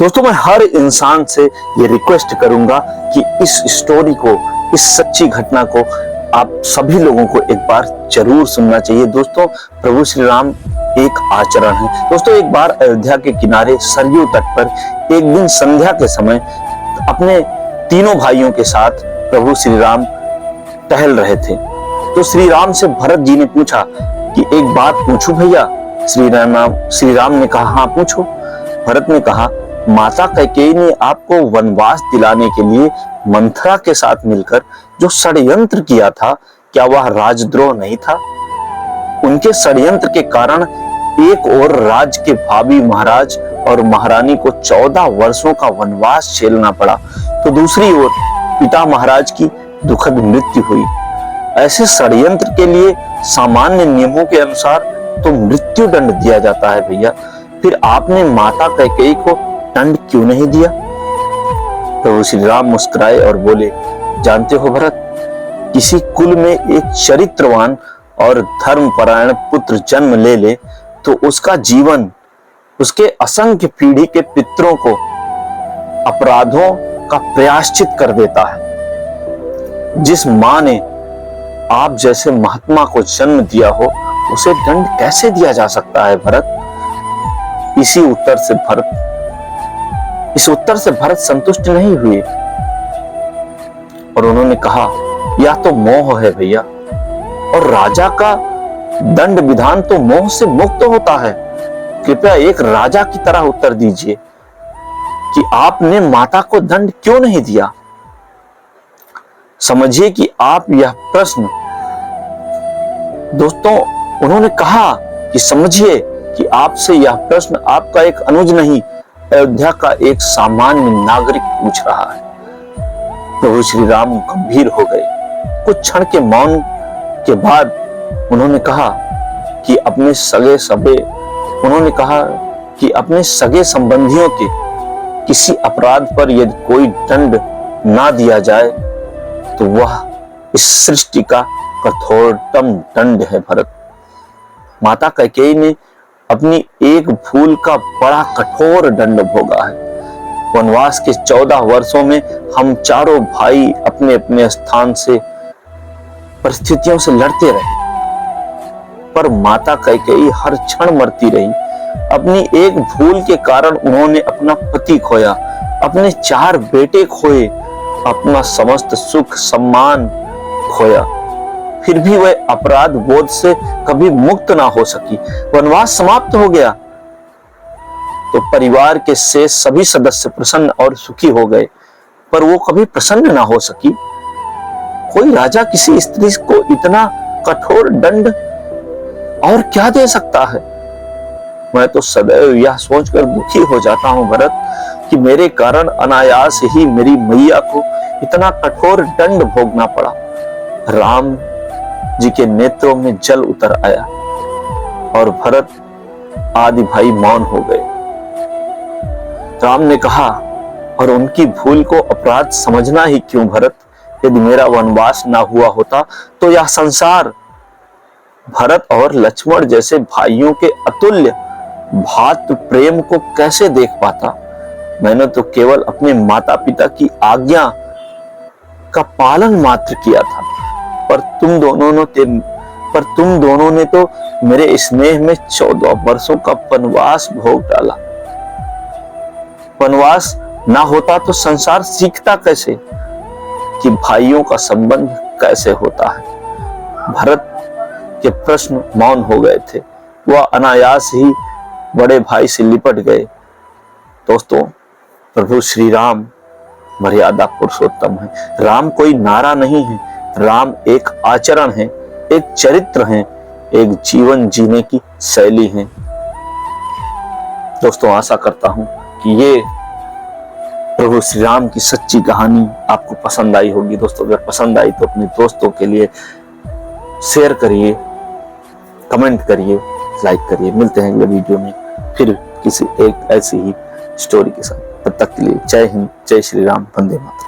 दोस्तों, मैं हर इंसान से ये रिक्वेस्ट करूंगा कि इस स्टोरी को, इस सच्ची घटना को आप सभी लोगों को एक बार जरूर सुनना चाहिए। दोस्तों, प्रभु श्री राम एक आचरण है। दोस्तों, एक बार अयोध्या के किनारे सरयू तट पर एक दिन संध्या के समय अपने तीनों भाइयों के साथ प्रभु श्री राम टहल रहे थे। तो श्री राम से भरत जी ने पूछा कि एक बात पूछूं भैया। श्री राम ने कहा, हाँ पूछो। भरत ने कहा, माता कैकेयी ने आपको वनवास दिलाने के लिए मंथरा के साथ मिलकर जो षड्यंत्र किया था, क्या वह राजद्रोह नहीं था? उनके षड्यंत्र के कारण एक और राज्य के भावी महाराज और महारानी को 14 वर्षों का वनवास झेलना पड़ा, तो दूसरी ओर पिता महाराज की दुखद मृत्यु हुई। ऐसे षड्यंत्र के लिए सामान्य नियमों के अनुसार तो मृत्यु दंड दिया जाता है भैया, फिर आपने माता कैकेयी को दंड क्यों नहीं दिया? प्रभु श्री राम मुस्कुराए और बोले, जानते हो भरत, किसी कुल में एक चरित्रवान और धर्मपरायण पुत्र जन्म ले ले तो उसका जीवन उसके असंख्य पीढ़ी के पितरों को अपराधों का प्रायश्चित कर देता है। जिस मां ने आप जैसे महात्मा को जन्म दिया हो, उसे दंड कैसे दिया जा सकता है भरत? इस उत्तर से भरत संतुष्ट नहीं हुए और उन्होंने कहा, यह तो मोह है भैया, और राजा का दंड विधान तो मोह से मुक्त होता है। कृपया एक राजा की तरह उत्तर दीजिए कि आपने माता को दंड क्यों नहीं दिया। समझिए कि आप यह प्रश्न, दोस्तों उन्होंने कहा कि समझिए कि आपसे यह प्रश्न आपका एक अनुज नहीं, अयोध्या का एक सामान्य नागरिक पूछ रहा है। प्रभु श्री राम गंभीर हो गए। कुछ क्षण के मौन के बाद उन्होंने कहा कि अपने सगे संबंधियों के किसी अपराध पर यदि कोई दंड ना दिया जाए तो वह इस सृष्टि का कठोरतम दंड है भरत। माता कैकेयी ने अपनी एक भूल का बड़ा कठोर दंड भोगा है। वनवास के 14 वर्षों में हम चारों भाई अपने अपने स्थान से परिस्थितियों से लड़ते रहे, पर माता कैकेयी हर क्षण मरती रही। अपनी एक भूल के कारण उन्होंने अपना पति खोया, अपने 4 बेटे खोए, अपना समस्त सुख सम्मान खोया, फिर भी वह अपराध बोध से कभी मुक्त ना हो सकी। वनवास समाप्त हो गया तो परिवार के शेष सभी सदस्य प्रसन्न और सुखी हो गए, पर वो कभी प्रसन्न ना हो सकी। कोई राजा किसी स्त्री को इतना कठोर दंड और क्या दे सकता है? मैं तो सदैव यह सोचकर दुखी हो जाता हूं भरत कि मेरे कारण अनायास ही मेरी मैया को इतना कठोर दंड भोगना पड़ा। राम जी के नेत्रों में जल उतर आया और भरत आदि भाई मौन हो गए। राम ने कहा, और उनकी भूल को अपराध समझना ही क्यों भरत? यदि मेरा वनवास ना हुआ होता तो यह संसार भरत और लक्ष्मण जैसे भाइयों के अतुल्य भातृ प्रेम को कैसे देख पाता? मैंने तो केवल अपने माता पिता की आज्ञा का पालन मात्र किया था, पर तुम दोनों ने तो मेरे स्नेह में 14 वर्षों का वनवास भोग डाला। वनवास ना होता तो संसार सीखता कैसे कि भाइयों का संबंध कैसे होता है? भरत के प्रश्न मौन हो गए थे। वह अनायास ही बड़े भाई से लिपट गए। दोस्तों, प्रभु श्री राम मर्यादा पुरुषोत्तम है। राम कोई नारा नहीं है, राम एक आचरण है, एक चरित्र है, एक जीवन जीने की शैली है। दोस्तों, आशा करता हूं कि ये प्रभु श्री राम की सच्ची कहानी आपको पसंद आई होगी। दोस्तों, अगर पसंद आई तो अपने दोस्तों के लिए शेयर करिए, कमेंट करिए, लाइक करिए। मिलते हैं अगले वीडियो में फिर किसी एक ऐसी ही स्टोरी के साथ। तब तक के लिए जय हिंद, जय श्री राम, वंदे मातरम।